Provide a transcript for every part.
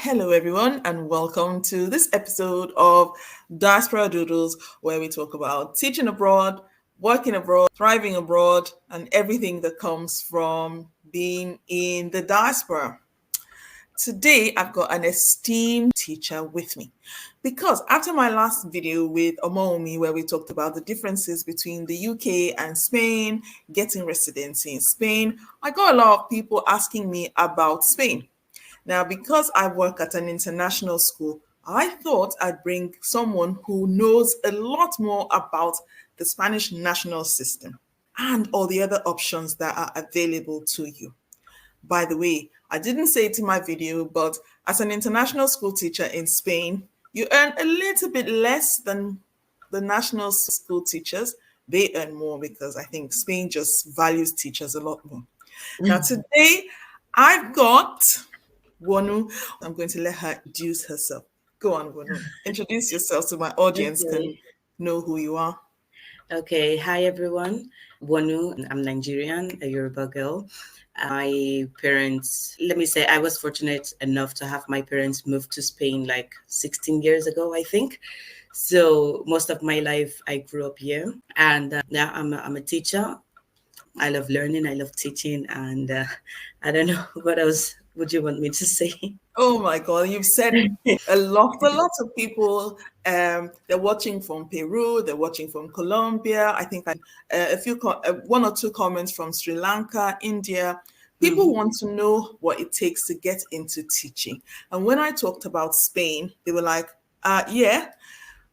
Hello, everyone, and welcome to this episode of Diaspora Doodles, where we talk about teaching abroad, working abroad, thriving abroad, and everything that comes from being in the diaspora. Today, I've got an esteemed teacher with me because after my last video with Omomi, where we talked about the differences between the UK and Spain, getting residency in Spain, I got a lot of people asking me about Spain. Now, because I work at an international school, I thought I'd bring someone who knows a lot more about the Spanish national system and all the other options that are available to you. By the way, I didn't say it in my video, but as an international school teacher in Spain, you earn a little bit less than the national school teachers. They earn more because I think Spain just values teachers a lot more. Now, today I've got Wonu. I'm going to let her introduce herself. Go on, Wonu. Introduce yourself so my audience can Okay. know who you are. Okay. Hi, everyone. Wonu. I'm Nigerian, a Yoruba girl. My parents, let me say, I was fortunate enough to have my parents move to Spain like 16 years ago, I think. So most of my life, I grew up here. And now I'm a teacher. I love learning. I love teaching. And I don't know what else would you want me to say? Oh my God, you've said a lot. A lot of people, they're watching from Peru, they're watching from Colombia. I think one or two comments from Sri Lanka, India. People want to know what it takes to get into teaching. And when I talked about Spain, they were like, yeah.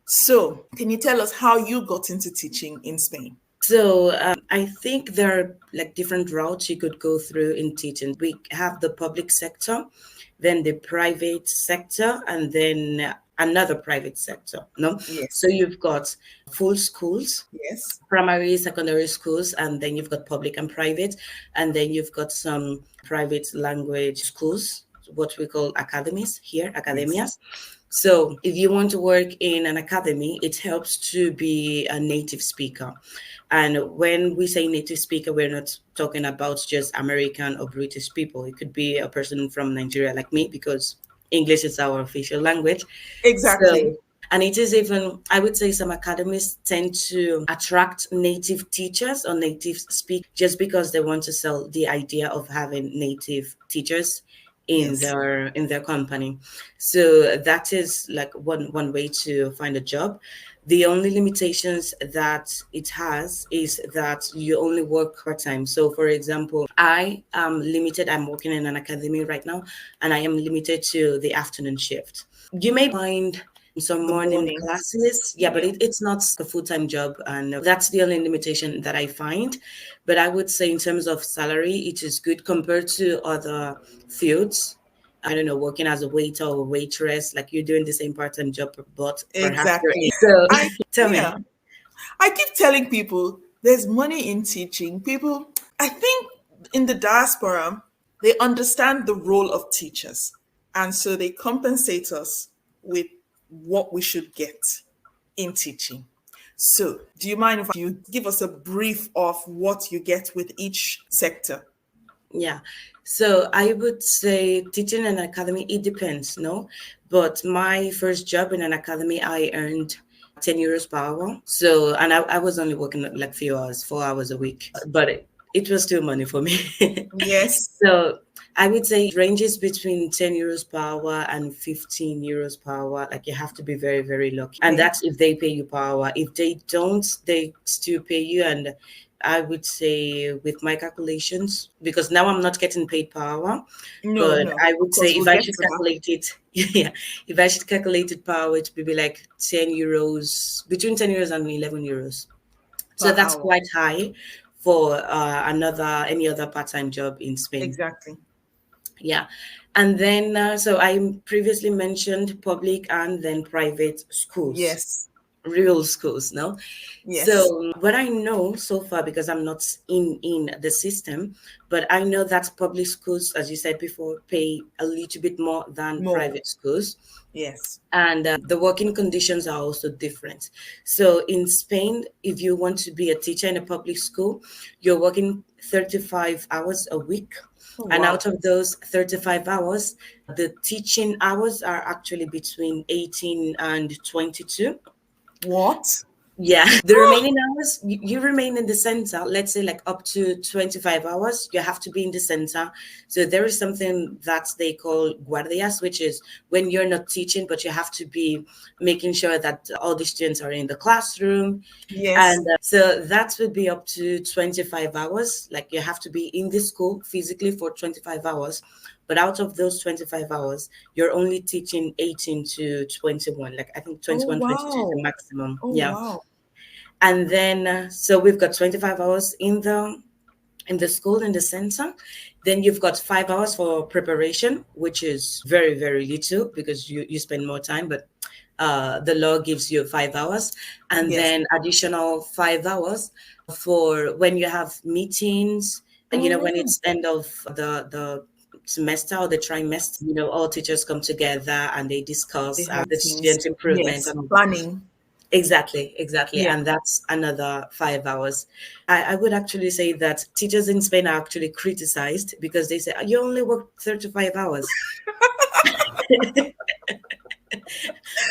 So can you tell us how you got into teaching in Spain? So I think there are like different routes you could go through in teaching. We have the public sector, then the private sector, and then another private sector. No, Yes. so you've got full schools, Yes. primary, secondary schools, and then you've got public and private, and then you've got some private language schools, what we call academies here, Yes. academias. So if you want to work in an academy, it helps to be a native speaker. And when we say native speaker, we're not talking about just American or British people. It could be a person from Nigeria like me, because English is our official language. Exactly. So, and it is even, I would say some academies tend to attract native teachers or native speakers just because they want to sell the idea of having native teachers Yes. in their company. So that is like one way to find a job. The only limitations that it has is that you only work part time. So, for example, I am limited. I'm working in an academy right now, and I am limited to the afternoon shift. You may find some The morning mornings. classes, yeah, but Yeah. it's not a full-time job, and that's the only limitation that I find. But I would say in terms of salary, it is good compared to other fields. I don't know, working as a waiter or waitress, like you're doing the same part-time job, but perhaps you're Exactly. so. I Tell yeah. me. I keep telling people there's money in teaching. People, I think in the diaspora, they understand the role of teachers. And so they compensate us with what we should get in teaching. So, do you mind if you give us a brief of what you get with each sector? Yeah. So I would say teaching in an academy, it depends, no? But my first job in an academy, I earned 10 euros per hour. So, and I was only working like few hours, 4 hours a week, but it was still money for me. Yes. So I would say it ranges between 10 euros per hour and 15 euros per hour. Like you have to be very, very lucky. And Okay. that's if they pay you per hour. If they don't, they still pay you. And I would say with my calculations, because now I'm not getting paid per hour, No, but no. I Of would say course, if we'll I get should to that. calculate it, yeah, if I should calculate it per hour, it would be like 10 euros, between 10 euros and 11 euros. Per So that's hour. quite high for any other part-time job in Spain. Exactly. Yeah. And then, so I previously mentioned public and then private schools, Yes. real schools, no? Yes. So what I know so far, because I'm not in the system, but I know that public schools, as you said before, pay a little bit more than More. private schools, Yes. and the working conditions are also different. So in Spain, if you want to be a teacher in a public school, you're working 35 hours a week. Oh, And wow. out of those 35 hours, the teaching hours are actually between 18 and 22. What? Yeah, the remaining hours, you remain in the center. Let's say like up to 25 hours, you have to be in the center. So there is something that they call guardias, which is when you're not teaching, but you have to be making sure that all the students are in the classroom. Yes. And so that would be up to 25 hours. Like you have to be in the school physically for 25 hours. But out of those 25 hours, you're only teaching 18 to 21. Like I think Oh, 21, 22 is the wow. maximum. Oh, Yeah. wow. And then so we've got 25 hours in the school in the center. Then you've got 5 hours for preparation, which is very very little because you spend more time, but the law gives you 5 hours, and Yes. then additional 5 hours for when you have meetings, and when Mm, it's end of the semester or the trimester, all teachers come together and they they discuss have the things. student improvement Yes. and all. Planning. Exactly. Yeah. And that's another 5 hours. I would actually say that teachers in Spain are actually criticized because they say, "Oh, you only work 35 hours."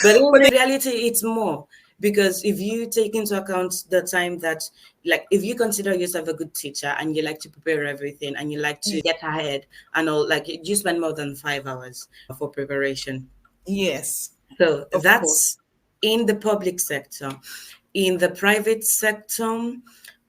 But in But reality, it's more because if you take into account the time that, like, if you consider yourself a good teacher and you like to prepare everything and you like to get ahead and all, like, you spend more than 5 hours for preparation. yes, So of course. that's in the public sector. In the private sector,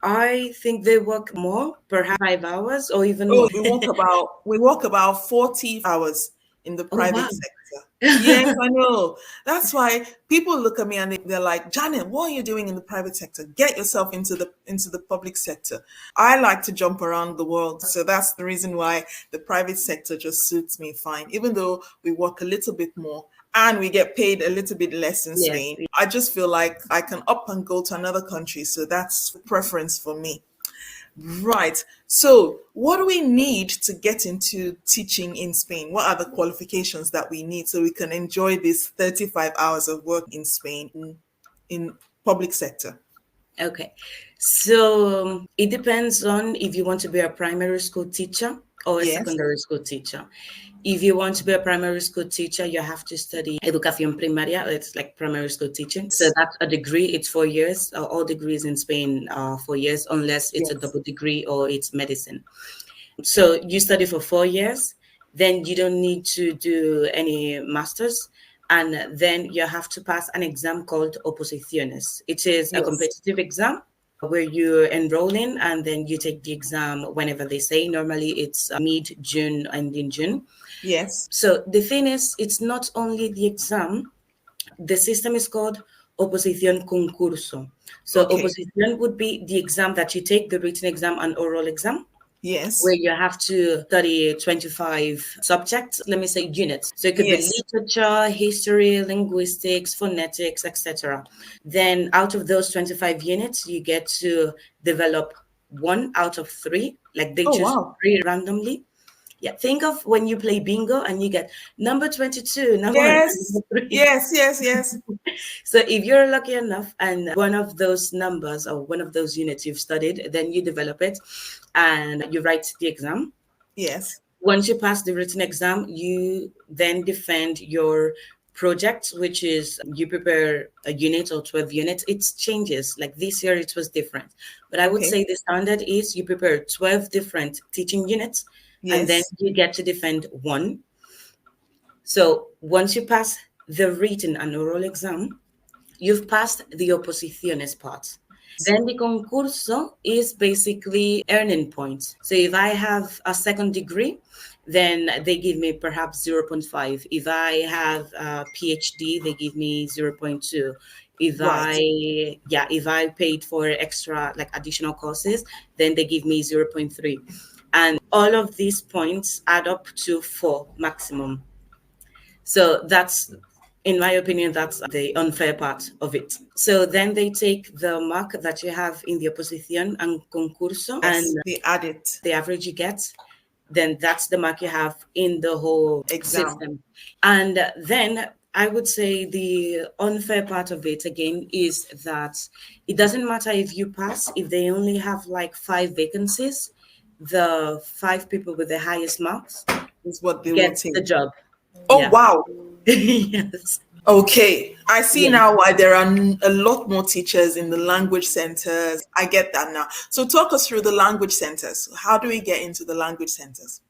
I think they work more, perhaps 5 hours or even Oh, more. we work about 40 hours in the Oh, private wow. sector. Yes, I know. That's why people look at me and they're like, Janet, what are you doing in the private sector? Get yourself into the public sector. I like to jump around the world. So that's the reason why the private sector just suits me fine. Even though we work a little bit more and we get paid a little bit less in Yes. Spain, I just feel like I can up and go to another country. So that's preference for me. Right. So, what do we need to get into teaching in Spain? What are the qualifications that we need so we can enjoy these 35 hours of work in Spain in public sector? Okay. So it depends on if you want to be a primary school teacher or a Yes. secondary school teacher. If you want to be a primary school teacher, you have to study educación primaria. It's like primary school teaching. So that's a degree. It's 4 years. All degrees in Spain are 4 years, unless it's a Yes. double degree or it's medicine. So you study for 4 years, then you don't need to do any masters. And then you have to pass an exam called Oposiciones. It is a Yes. competitive exam where you enroll in and then you take the exam whenever they say. Normally it's mid June and in June. Yes. So the thing is, it's not only the exam, the system is called Oposición Concurso. So Okay. Oposición would be the exam that you take, the written exam and oral exam, where Yes. you have to study 25 subjects, let me say units. So it could be Yes. literature, history, linguistics, phonetics, etc. Then out of those 25 units, you get to develop one out of three, like they Oh, choose wow. three randomly. Yeah, think of when you play bingo and you get number 22, number one, and Yes. number three. Yes. Yes. Yes. So if you're lucky enough and one of those numbers or one of those units you've studied, then you develop it and you write the exam. Yes. Once you pass the written exam, you then defend your project, which is you prepare a unit or 12 units. It changes. Like this year, it was different. But I would Okay. say the standard is you prepare 12 different teaching units and then Yes. you get to defend one. So once you pass the written and oral exam, you've passed the oposiciones part. Then the concurso is basically earning points. So if I have a second degree, then they give me perhaps zero point 0.5. If I have a PhD, they give me zero point 0.2. Right. If I paid for extra like additional courses, then they give me zero point 0.3. And all of these points add up to 4 maximum. So that's, in my opinion, that's the unfair part of it. So then they take the mark that you have in the oposición and concurso and Yes. They add it. the average you get, then that's the mark you have in the whole Exam. system. And then I would say the unfair part of it again is that it doesn't matter if you pass, if they only have like 5 vacancies, the 5 people with the highest marks Is what they will gets take. the job. Oh Yeah. wow. Yes. Okay, I see Yeah. now why there are a lot more teachers in the language centers. I get that now. So talk us through the language centers. How do we get into the language centers?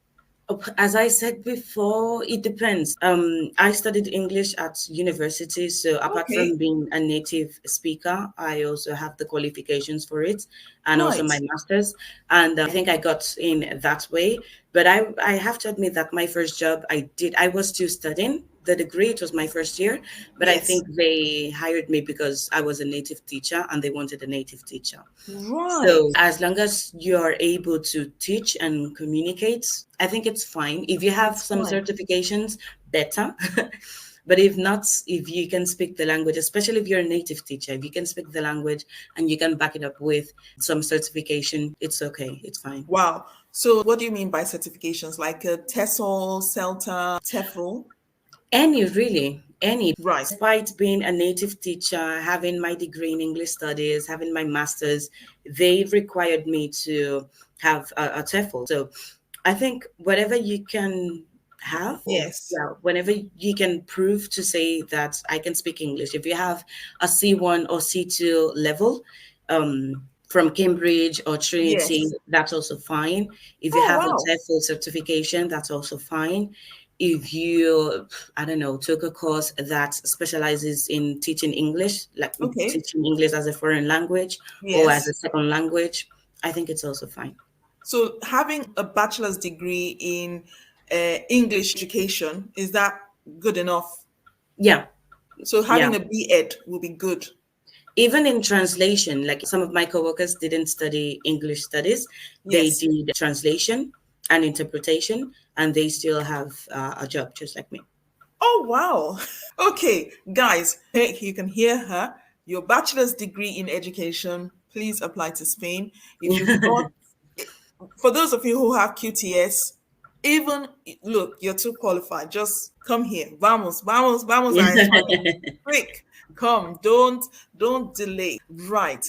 As I said before, it depends. I studied English at university, so apart Okay, from being a native speaker, I also have the qualifications for it, and also right. my master's. And I think I got in that way. But I have to admit that my first job I was still studying the degree. It was my first year, but I Yes. think they hired me because I was a native teacher and they wanted a native teacher. Right. So as long as you are able to teach and communicate, I think it's fine. If you have It's some fine. certifications, better. But if not, if you can speak the language, especially if you're a native teacher, if you can speak the language and you can back it up with some certification, it's okay. It's fine. Wow. So what do you mean by certifications? Like a TESOL, CELTA, TEFL? Any, really, any. Right. Despite being a native teacher, having my degree in English studies, having my master's, they required me to have a TEFL. So I think whatever you can have, or Yes. yeah, whenever you can prove to say that I can speak English, if you have a C1 or C2 level, from Cambridge or Trinity, Yes. that's also fine. If you Oh have a wow. TEFL certification, that's also fine. If you, I don't know, took a course that specializes in teaching English, like Okay. teaching English as a foreign language or as a Yes. second language, I think it's also fine. So having a bachelor's degree in English education, is that good enough? Yeah, So yeah. having a B.Ed will be good. Even in translation, like some of my coworkers didn't study English studies, they Yes. did translation and interpretation, and they still have a job just like me. Oh wow. Okay, guys, hey, you can hear her. Your bachelor's degree in education, please apply to Spain. If you've got, for those of you who have QTS, even look, you're too qualified. Just come here. Vamos, vamos, vamos a España. Quick, come. Don't delay. Right.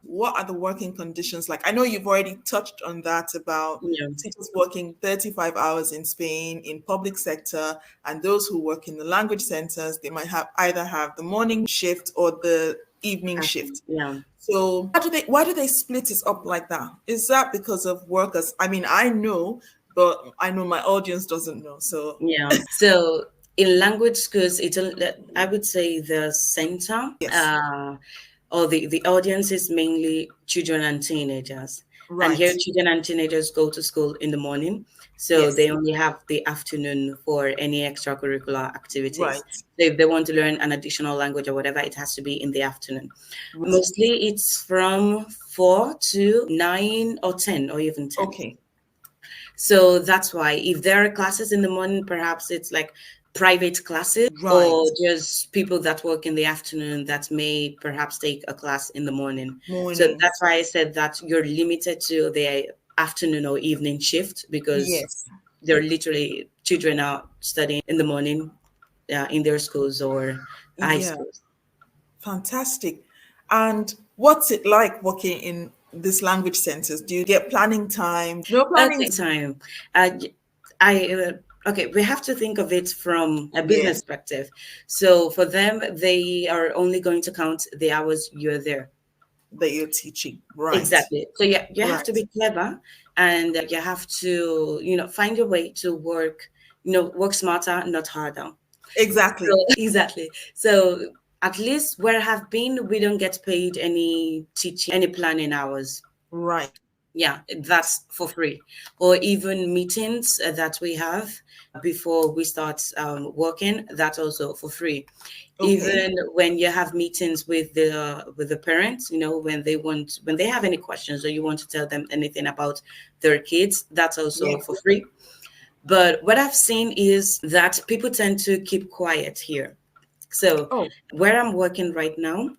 What are the working conditions like? I know you've already touched on that about Yeah, teachers working 35 hours in Spain in public sector, and those who work in the language centers, they might have either have the morning shift or the evening shift. yeah, So why do they split it up like that? Is that because of workers? I mean, I know, but I know my audience doesn't know. So yeah. So in language schools, I would say the center, yes, or the audience is mainly children and teenagers. And right. here, children and teenagers go to school in the morning, so Yes, they only have the afternoon for any extracurricular activities. right. So if they want to learn an additional language or whatever, it has to be in the afternoon. Right. Mostly, it's from 4 to 9 or 10 or even 10. Okay. So that's why if there are classes in the morning, perhaps it's like private classes Right. or just people that work in the afternoon that may perhaps take a class in the morning. So that's Mornings. why I said that you're limited to the afternoon or evening shift because Yes. they're literally children are studying in the morning in their schools or high Yeah. schools. Fantastic. And what's it like working in these language centers? Do you get planning time? No planning Okay, time. time. Y- okay, we have to think of it from a Yeah, business perspective. So for them, they are only going to count the hours you're there. that you're teaching. Right. Exactly. So yeah, you have to Right. be clever, and you have to, find your way to work, work smarter, not harder. So Exactly. exactly. So at least where I have been, we don't get paid any teaching, any planning hours. Right. Yeah, that's for free. Or even meetings that we have before we start working, that's also for free. Okay. Even when you have meetings with the parents, when they have any questions or you want to tell them anything about their kids, that's Yeah. also for free. But what I've seen is that people tend to keep quiet here. So Oh, where I'm working right now,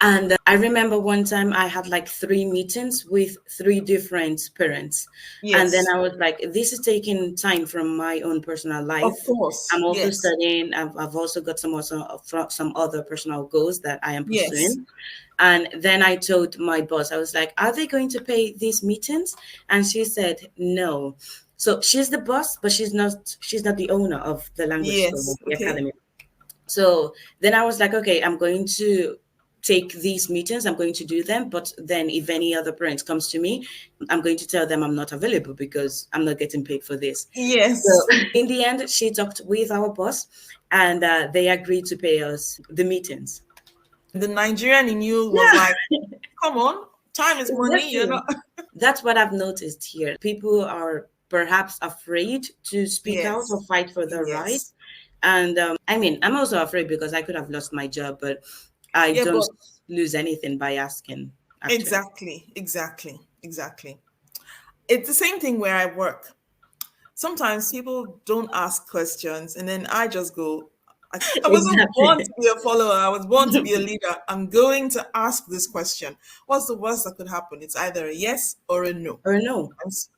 And I remember one time I had like three meetings with three different parents. And then Yes, I was like, this is taking time from my own personal of life. course. I'm also Yes, studying. I've also got some other personal goals that I am yes. pursuing. And then I told my boss, I was like, are they going to pay these meetings? And she said, no. So she's the boss, but she's not the owner of the language school, Yes. of the Okay. academy. So then I was like, okay, I'm going to take these meetings, I'm going to do them. But then if any other parent comes to me, I'm going to tell them I'm not available because I'm not getting paid for this. So Yes. in the end, she talked with our boss and they agreed to pay us the meetings. The Nigerian in you was Yeah, like, come on, time is money. You're exactly. not. That's what I've noticed here. People are perhaps afraid to speak out or Yes. fight for their Yes. rights. And I mean, I'm also afraid because I could have lost my job, but I Yeah, don't but lose anything by asking, actually. exactly, exactly, exactly. It's the same thing where I work. Sometimes people don't ask questions, and then I just go. I wasn't born Exactly. to be a follower. I was born to be a leader. I'm going to ask this question. What's the worst that could happen? It's either a yes or a no. Or no.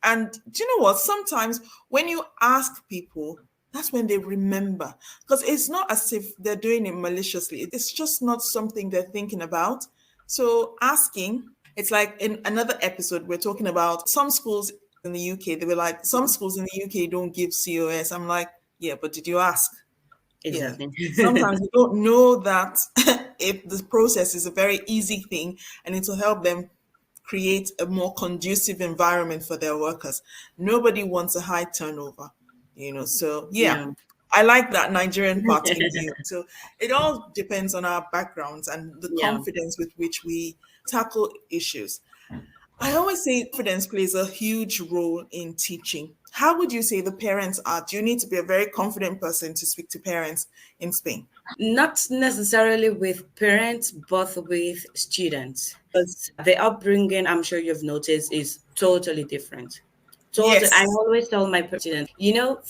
And do you know what? Sometimes when you ask people, that's when they remember. Because it's not as if they're doing it maliciously, it's just not something they're thinking about. So asking, it's like in another episode, we're talking about some schools in the UK. They were like, some schools in the UK don't give COS. I'm like, yeah, but did you ask? Yeah. Exactly. Sometimes they don't know that if the process is a very easy thing and it will help them create a more conducive environment for their workers. Nobody wants a high turnover, So yeah, Yeah. I like that Nigerian part in you. So it all depends on our backgrounds and the Yeah. confidence with which we tackle issues. I always say confidence plays a huge role in teaching. How would you say the parents are? Do you need to be a very confident person to speak to parents in Spain? Not necessarily with parents, but with students. Because the upbringing, I'm sure you've noticed, is totally different. Total. I Yes. always tell my students,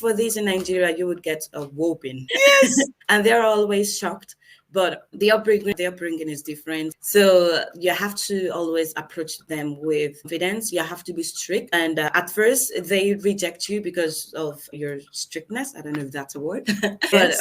for this in Nigeria, you would get a whooping, Yes. and they're always shocked. But the upbringing is different. So you have to always approach them with confidence. You have to be strict. And at first, they reject you because of your strictness. I don't know if that's a word, but Yes.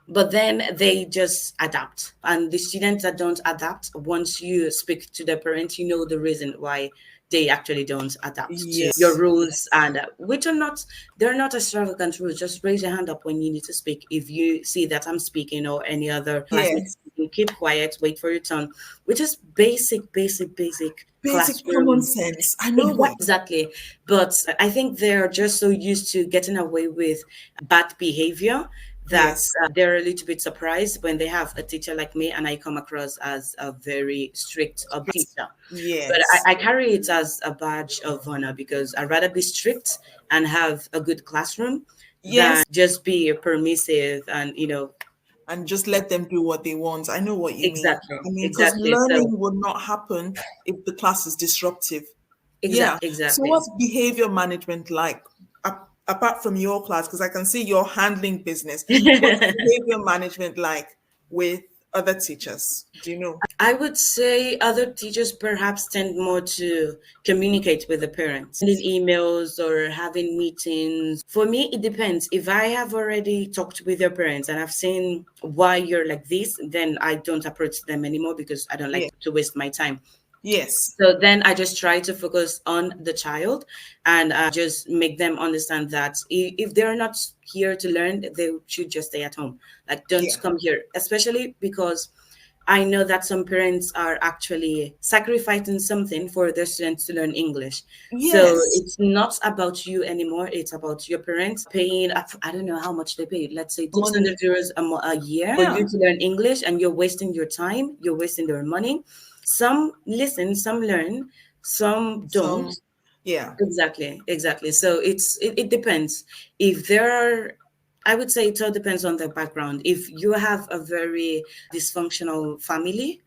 but then they just adapt. And the students that don't adapt, once you speak to the parents, you know the reason why they actually don't adapt to your Yes. rules, and which are not, they're not extravagant rules. Just raise your hand up when you need to speak. If you see that I'm speaking or any other classmate Yes. speaking, keep quiet, wait for your turn, which is basic Basic common classroom. sense. I know what. Exactly. But I think they're just so used to getting away with bad behavior that Yes. they're a little bit surprised when they have a teacher like me and I come across as a very strict teacher. But Yes. I carry it as a badge of honor because I'd rather be strict and have a good classroom than Yes. just be permissive and, And just let them do what they want. I know what you mean. exactly, I mean, because exactly. So, learning would not happen if the class is disruptive. Yeah. So exactly. what's behavior management like? Apart from your class, because I can see you're handling business. What's behavior management like with other teachers? Do you know? I would say other teachers perhaps tend more to communicate with the parents, sending emails or having meetings. For me, it depends. If I have already talked with your parents and I've seen why you're like this, then I don't approach them anymore because I don't Yeah. like to waste my time. Yes. So then I just try to focus on the child and just make them understand that if they're not here to learn, they should just stay at home. Like, don't Yeah. come here, especially because I know that some parents are actually sacrificing something for their students to learn English. So Yes. it's not about you anymore. It's about your parents paying, I don't know how much they pay, let's say Money. 600 euros a year for you Yeah. to learn English, and you're wasting your time, you're wasting their money. Some listen, some learn, some don't. Some. Yeah. Exactly, exactly. So it depends. If there are, I would say it all depends on the background. If you have a very dysfunctional family,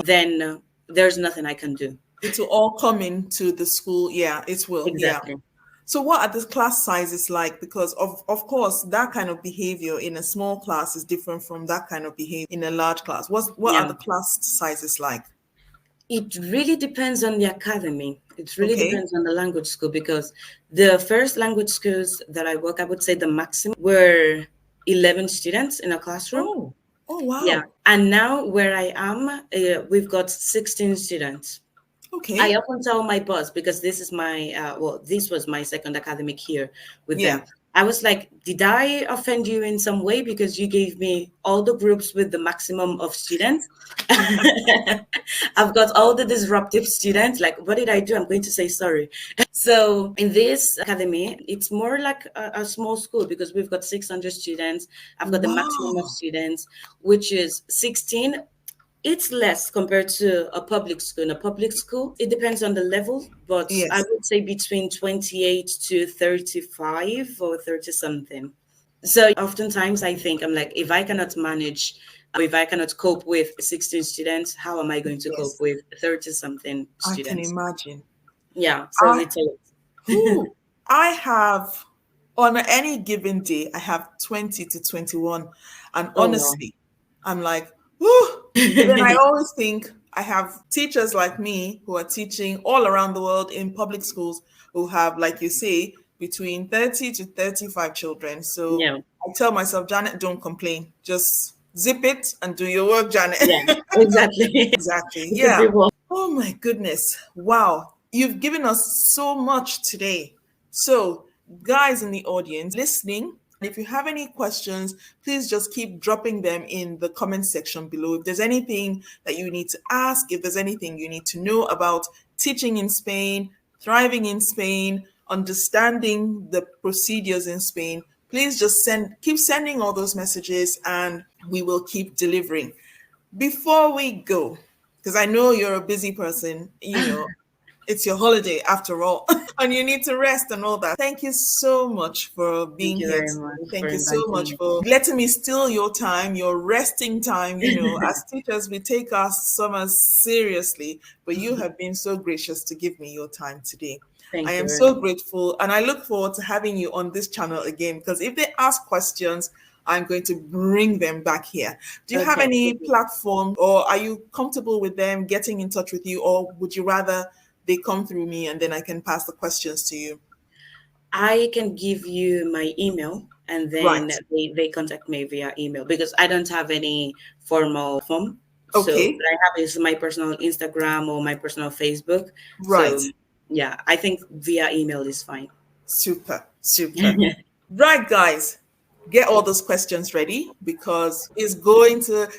then there's nothing I can do. It will all come into the school. Yeah, it will. Yeah. Exactly. So what are the class sizes like? Because of course that kind of behavior in a small class is different from that kind of behavior in a large class. What are Yeah. the class sizes like? It really depends on the academy. It really Okay. depends on the language school because the first language schools that I work, I would say the maximum were 11 students in a classroom. Oh, oh Yeah. wow. And now where I am, we've got 16 students. I Okay. often tell my boss because this is my well, this was my second academic year with Yeah. them. I was like, did I offend you in some way because you gave me all the groups with the maximum of students? I've got all the disruptive students. Like, what did I do? I'm going to say sorry. So in this academy, it's more like a small school because we've got 600 students. I've got the maximum of Wow. students, which is 16. It's less compared to a public school. In a public school, it depends on the level, but I Yes. would say between 28 to 35 or 30 something. So oftentimes I think I'm like, if I cannot manage, if I cannot cope with 16 students, how am I going to cope Yes. with 30 something I can students? imagine. Yeah, so I it's a lot. who I have on any given day, I have 20 to 21. And Oh, wow. honestly, I'm like, whoo. But then I always think I have teachers like me who are teaching all around the world in public schools who have, like you say, between 30 to 35 children. So Yeah, I tell myself, Janet, don't complain. Just zip it and do your work, Janet. yeah, exactly. Exactly. It's a Yeah. big one. Oh my goodness. Wow. You've given us so much today. So, guys in the audience listening, if you have any questions, please just keep dropping them in the comment section below. If there's anything that you need to ask, if there's anything you need to know about teaching in Spain, thriving in Spain, understanding the procedures in Spain, please just keep sending all those messages and we will keep delivering. Before we go, because I know you're a busy person, it's your holiday after all, and you need to rest and all that. Thank you so much for Thank being you here very much today. for Thank you so inviting much me. for letting me steal your time, your resting time. As teachers, we take our summers seriously, but you have been so gracious to give me your time today. I Thank you am very so much. grateful, and I look forward to having you on this channel again because if they ask questions, I'm going to bring them back here. Do you have Okay. any platform or are you comfortable with them getting in touch with you, or would you rather they come through me and then I can pass the questions to you? I can give you my email and then Right. they contact me via email because I don't have any formal platform. So Okay. what I have is my personal Instagram or my personal Facebook. Right. So yeah, I think via email is fine. Super. Super. Right, guys. Get all those questions ready because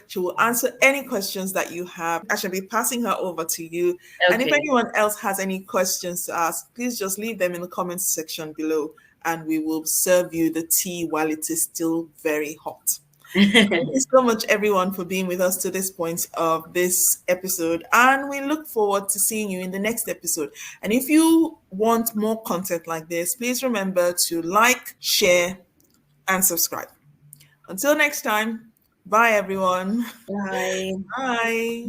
she will answer any questions that you have. I shall be passing her over to you. And if Okay. anyone else has any questions to ask, please just leave them in the comments section below and we will serve you the tea while it is still very hot. Thank you so much, everyone, for being with us to this point of this episode. And we look forward to seeing you in the next episode. And if you want more content like this, please remember to like, share, and subscribe. Until next time, bye, everyone. Bye. Bye.